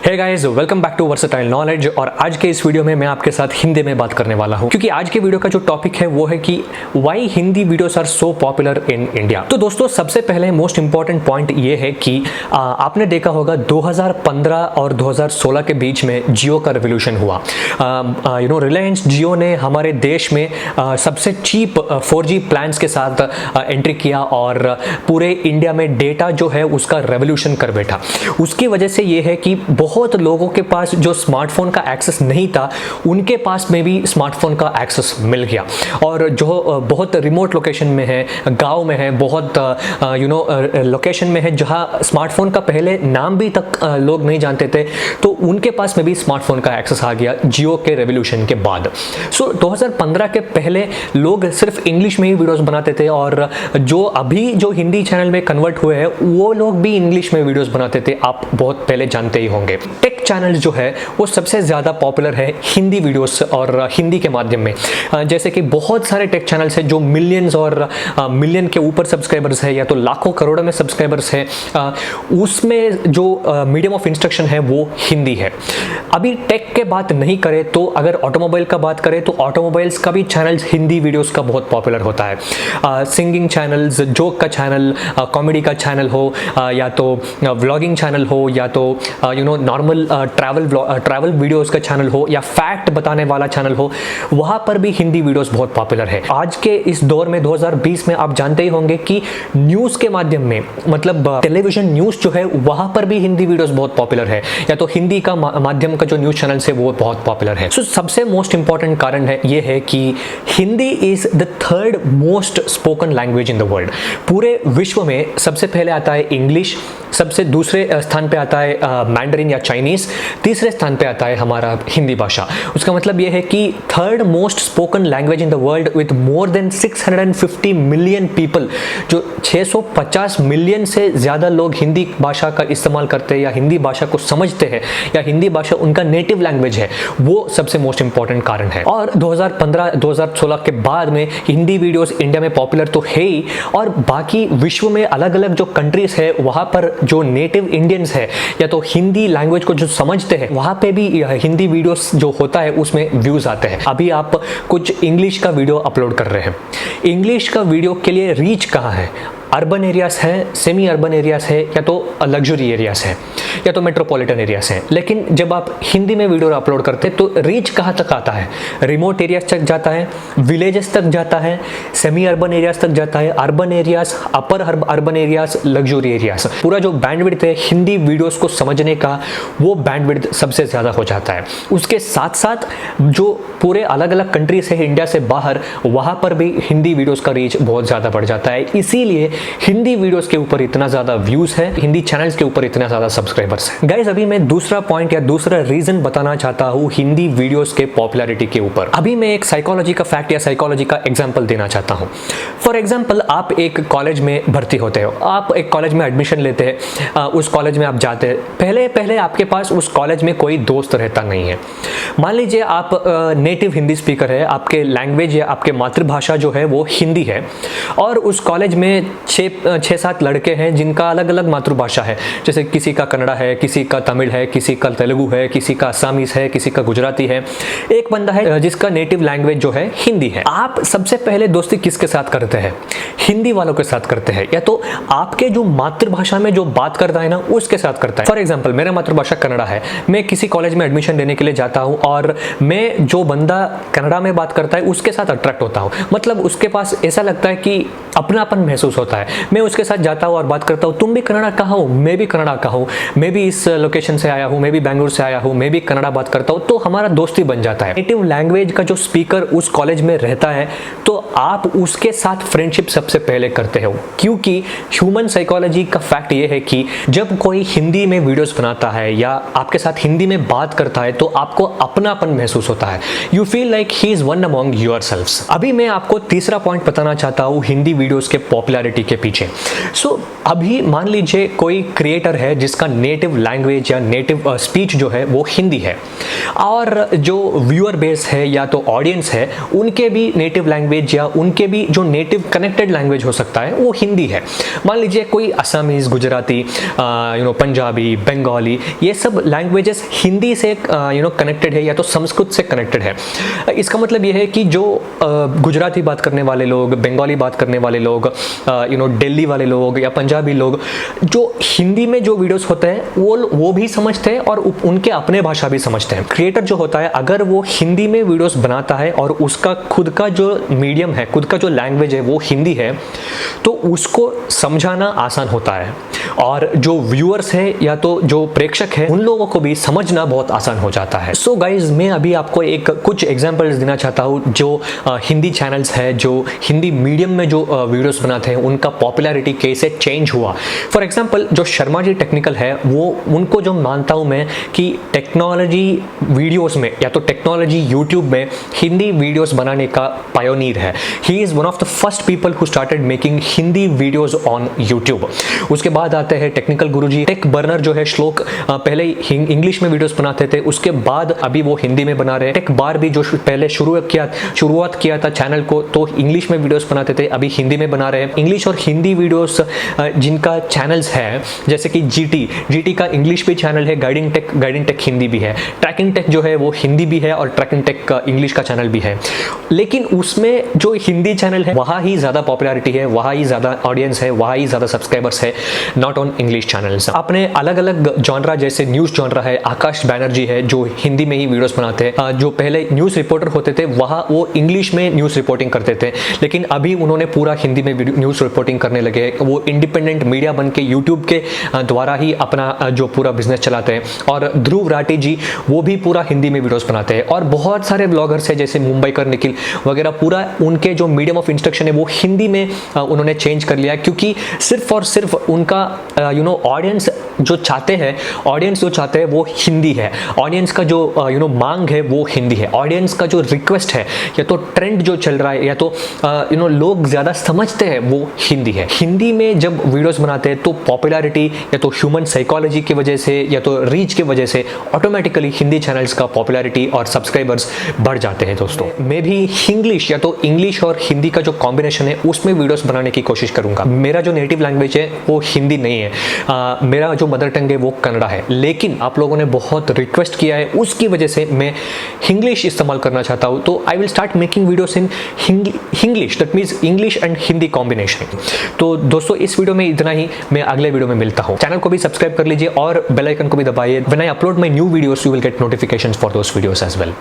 Hey guys, welcome back to versatile knowledge. और आज के इस वीडियो में मैं आपके साथ हिंदी में बात करने वाला हूं, क्योंकि आज के वीडियो का जो टॉपिक है वो है कि why Hindi videos are so popular in India. तो दोस्तों, सबसे पहले मोस्ट इंपॉर्टेंट पॉइंट ये है कि आपने देखा होगा 2015 और 2016 के बीच में जियो का रेवोल्यूशन हुआ। रिलायंस जियो ने हमारे देश में सबसे चीप 4G प्लान्स के साथ एंट्री किया और पूरे इंडिया में डेटा जो है उसका रेवोल्यूशन कर बैठा। उसकी वजह से ये है कि बहुत लोगों के पास जो स्मार्टफोन का एक्सेस नहीं था, उनके पास में भी स्मार्टफोन का एक्सेस मिल गया। और जो बहुत रिमोट लोकेशन में है, गांव में है, बहुत लोकेशन में है जहां स्मार्टफोन का पहले नाम भी तक लोग नहीं जानते थे, तो उनके पास में भी स्मार्टफोन का एक्सेस आ गया जियो के रेवोल्यूशन के बाद। 2015 के पहले लोग सिर्फ इंग्लिश में ही वीडियोस बनाते थे, और जो अभी जो हिंदी चैनल में कन्वर्ट हुए हैं वो लोग भी इंग्लिश में वीडियोस बनाते थे, आप बहुत पहले जानते ही होंगे। टेक चैनल जो है वो सबसे ज़्यादा पॉपुलर है हिंदी वीडियोस और हिंदी के माध्यम में। जैसे कि बहुत सारे टेक चैनल्स हैं जो मिलियंस और मिलियन के ऊपर सब्सक्राइबर्स है, या तो लाखों करोड़ों में सब्सक्राइबर्स है। उसमें जो मीडियम ऑफ इंस्ट्रक्शन है वो हिंदी है। अभी टेक के बात नहीं करें तो अगर ऑटोमोबाइल का बात करें तो ऑटोमोबाइल्स का भी चैनल्स हिंदी वीडियोस का बहुत पॉपुलर होता है। सिंगिंग चैनल्स, जोक का चैनल, कॉमेडी का चैनल हो, या तो व्लॉगिंग चैनल हो, या तो नॉर्मल ट्रैवल वीडियोस का चैनल हो, या फैक्ट बताने वाला चैनल हो, वहां पर भी हिंदी वीडियोस बहुत पॉपुलर है। आज के इस दौर में 2020 में आप जानते ही होंगे कि न्यूज़ के माध्यम में, मतलब टेलीविजन न्यूज़ जो है वहां पर भी हिंदी वीडियोस बहुत पॉपुलर है, या तो हिंदी का माध्यम का जो न्यूज़ चैनल है वो बहुत पॉपुलर है। सबसे मोस्ट इंपॉर्टेंट कारण है ये है कि Hindi is the third most spoken language in the world. पूरे विश्व में सबसे पहले आता है इंग्लिश, सबसे दूसरे स्थान पे आता है मैंडरिन या चाइनीज, तीसरे स्थान पे आता है हमारा हिंदी भाषा। उसका मतलब यह है कि third most spoken language in the world with more than 650 million people. जो 650 मिलियन से ज़्यादा लोग हिंदी भाषा का इस्तेमाल करते हैं, या हिंदी भाषा को समझते हैं, या हिंदी भाषा उनका नेटिव लैंग्वेज है, वो सबसे मोस्ट इंपॉर्टेंट कारण है। और 2015-2016 के बाद में हिंदी वीडियोस इंडिया में पॉपुलर तो है ही, और बाकी विश्व में अलग अलग जो कंट्रीज है वहाँ पर जो नेटिव इंडियंस है, या तो हिंदी लैंग्वेज को जो समझते हैं, वहाँ पे भी हिंदी वीडियोस जो होता है उसमें व्यूज आते हैं। अभी आप कुछ इंग्लिश का वीडियो अपलोड कर रहे हैं, इंग्लिश का वीडियो के लिए रीच कहाँ है? अर्बन एरियाज है, सेमी अर्बन एरियाज है, या तो लग्जरी एरियाज है, या तो मेट्रोपॉलिटन एरियाज हैं। लेकिन जब आप हिंदी में वीडियो अपलोड करते हैं तो रीच कहाँ तक आता है? रिमोट एरियाज तक जाता है, विलेजेस तक जाता है, सेमी अर्बन एरियाज तक जाता है, अर्बन एरियाज, अपर अर्बन एरियाज, लग्जरी एरियाज। पूरा जो बैंडविड्थ है हिंदी वीडियोस को समझने का, वो बैंडविड्थ सबसे ज़्यादा हो जाता है। उसके साथ साथ जो पूरे अलग अलग कंट्रीज है इंडिया से बाहर, वहाँ पर भी हिंदी वीडियोस का रीच बहुत ज़्यादा बढ़ जाता है। इसीलिए हिंदी वीडियोस के ऊपर इतना ज़्यादा व्यूज़ है, हिंदी चैनल्स के ऊपर इतना ज़्यादा सब्सक्राइबर्स हैं। गाइस, अभी मैं दूसरा पॉइंट या दूसरा रीजन बताना चाहता हूँ हिंदी वीडियोस के पॉपुलैरिटी के ऊपर। अभी मैं एक साइकोलॉजी का फैक्ट या साइकोलॉजी का एग्जांपल देना चाहता हूँ। फॉर एग्जांपल, आप एक कॉलेज में भर्ती होते हो, आप एक कॉलेज में एडमिशन लेते हैं, उस कॉलेज में आप जाते हैं। पहले आपके पास उस कॉलेज में कोई दोस्त रहता नहीं है। मान लीजिए आप नेटिव हिंदी स्पीकर है, आपके लैंग्वेज या आपके मातृभाषा जो है वो हिंदी है, और उस कॉलेज में 6-7 लड़के हैं जिनका अलग अलग मातृभाषा है। जैसे किसी का कन्नड़ा है, किसी का तमिल है, किसी का तेलुगु है, किसी का असमीज है, किसी का गुजराती है, एक बंदा है जिसका नेटिव लैंग्वेज जो है हिंदी है। आप सबसे पहले दोस्ती किसके साथ करते हैं? हिंदी वालों के साथ करते हैं, या तो आपके जो मातृभाषा में जो बात करता है ना उसके साथ करता है। फॉर एग्जाम्पल, मेरा मातृभाषा कन्नड़ा है, मैं किसी कॉलेज में एडमिशन लेने के लिए जाता हूँ, और मैं जो बंदा कन्नड़ा में बात करता है उसके साथ अट्रैक्ट होता हूँ। मतलब उसके पास ऐसा लगता है कि अपनापन महसूस होता है। मैं उसके साथ जाता हूँ और बात करता हूँ, तुम भी कन्नड़ा का हो, मैं भी कन्नड़ा का हूँ, मैं भी इस लोकेशन से आया हूँ, मैं भी बेंगलुरु से आया हूँ, मैं भी कन्नड़ा बात करता हूँ, तो हमारा दोस्ती बन जाता है। नेटिव लैंग्वेज का जो स्पीकर उस कॉलेज में रहता है तो आप उसके साथ फ्रेंडशिप सबसे पहले करते हो, क्योंकि ह्यूमन साइकोलॉजी का फैक्ट ये है कि जब कोई हिंदी में वीडियोस बनाता है या आपके साथ हिंदी में बात करता है तो आपको अपनापन महसूस होता है। You feel like he is one among yourselves. अभी मैं आपको तीसरा पॉइंट बताना चाहता हूँ हिंदी वीडियोस के पॉपुलैरिटी के पीछे। सो अभी मान लीजिए कोई क्रिएटर है जिसका नेटिव लैंग्वेज या नेटिव स्पीच जो है वो हिंदी है, और जो व्यूअर बेस है या तो ऑडियंस है उनके भी नेटिव लैंग्वेज या उनके भी जो नेटिव कनेक्टेड लैंग्वेज हो सकता है वो हिंदी है। मान लीजिए कोई असमीज, गुजराती, पंजाबी, बंगाली, ये सब लैंग्वेजेस हिंदी से कनेक्टेड है या तो संस्कृत से कनेक्टेड है। इसका मतलब ये है कि जो गुजराती बात करने वाले लोग, बंगाली बात करने वाले लोग, दिल्ली वाले लोग या पंजाबी लोग जो हिंदी में जो वीडियोस होते हैं वो भी समझते हैं और उनके अपने भाषा भी समझते हैं। क्रिएटर जो होता है अगर वो हिंदी में वीडियोस बनाता है और उसका खुद का जो मीडियम है, खुद का जो लैंग्वेज है वो हिंदी है, तो उसको समझाना आसान होता है और जो व्यूअर्स है या तो जो प्रेक्षक है उन लोगों को भी समझना बहुत आसान हो जाता है। सो गाइज, मैं अभी आपको कुछ एग्जांपल्स देना चाहता हूँ जो हिंदी चैनल्स है, जो हिंदी मीडियम में जो वीडियोस बनाते हैं उनका पॉपुलैरिटी कैसे चेंज हुआ। फॉर एग्जांपल जो शर्मा जी टेक्निकल है, वो उनको जो मानता हूँ मैं कि टेक्नोलॉजी वीडियोस में या तो टेक्नोलॉजी यूट्यूब में हिंदी वीडियोस बनाने का पायोनियर है। He is one of the first people who started making Hindi videos on YouTube. उसके बाद आते हैं टेक्निकल गुरुजी। टेक बर्नर जो है श्लोक पहले इंग्लिश में वीडियोस बनाते थे, उसके बाद अभी वो हिंदी में बना रहे हैं। टेक बार भी जो पहले शुरुआत किया था चैनल को तो इंग्लिश में वीडियोस बनाते थे, अभी हिंदी में बना रहे हैं। इंग्लिश और हिंदी वीडियोस जिनका चैनल्स है, जैसे कि जीटी का इंग्लिश भी चैनल है, गाइडिंग टेक हिंदी भी है, ट्रैकिंग टेक जो है वो हिंदी भी है और ट्रैकिंग टेक इंग्लिश का चैनल भी है। लेकिन उसमें जो हिंदी चैनल है वहाँ ही ज़्यादा पॉपुलैरिटी है, वहाँ ही ज़्यादा ऑडियंस है, वहाँ ही ज़्यादा सब्सक्राइबर्स है, नॉट ऑन इंग्लिश चैनल्स। अपने अलग अलग जॉनरा, जैसे न्यूज़ जॉनरा है, आकाश बैनर्जी है जो हिंदी में ही वीडियोस बनाते हैं। जो पहले न्यूज़ रिपोर्टर होते थे वहाँ वो इंग्लिश में न्यूज़ रिपोर्टिंग करते थे, लेकिन अभी उन्होंने पूरा हिंदी में न्यूज़ रिपोर्टिंग करने लगे। वो इंडिपेंडेंट मीडिया बन के यूट्यूब के द्वारा ही अपना जो पूरा बिजनेस चलाते हैं। और ध्रुव राठी जी वो भी पूरा हिंदी में वीडियोस बनाते हैं। और बहुत सारे ब्लॉगर्स हैं जैसे मुंबईकर निखिल वगैरह, पूरा उनके जो मीडियम ऑफ इंस्ट्रक्शन है वो हिंदी में उन्होंने चेंज कर लिया, क्योंकि सिर्फ और सिर्फ उनका ऑडियंस जो चाहते हैं वो हिंदी है। ऑडियंस का जो मांग है वो हिंदी है। ऑडियंस का जो रिक्वेस्ट है या तो ट्रेंड जो चल रहा है या तो लोग ज़्यादा समझते हैं वो हिंदी है। हिंदी में जब वीडियोस बनाते हैं तो पॉपुलैरिटी या तो ह्यूमन साइकोलॉजी की वजह से या तो रीच की वजह से ऑटोमेटिकली हिंदी चैनल्स का पॉपुलैरिटी और सब्सक्राइबर्स बढ़ जाते हैं। दोस्तों, मैं भी इंग्लिश या तो इंग्लिश और हिंदी का जो कॉम्बिनेशन है उसमें वीडियोस बनाने की कोशिश करूंगा। मेरा जो नेटिव लैंग्वेज है वो हिंदी नहीं है, मेरा जो मदर टंग है वो कन्नड़ा है, लेकिन आप लोगों ने बहुत रिक्वेस्ट किया है, उसकी वजह से मैं इंग्लिश इस्तेमाल करना चाहता हूँ। तो I will start making videos in English, that means English and Hindi combination. तो दोस्तों, इस वीडियो में इतना ही, मैं अगले वीडियो में मिलता हूँ। चैनल को भी सब्सक्राइब कर लीजिए और बेल आइकन को भी दबाइए। When I upload my new videos you will get notifications for those videos as well.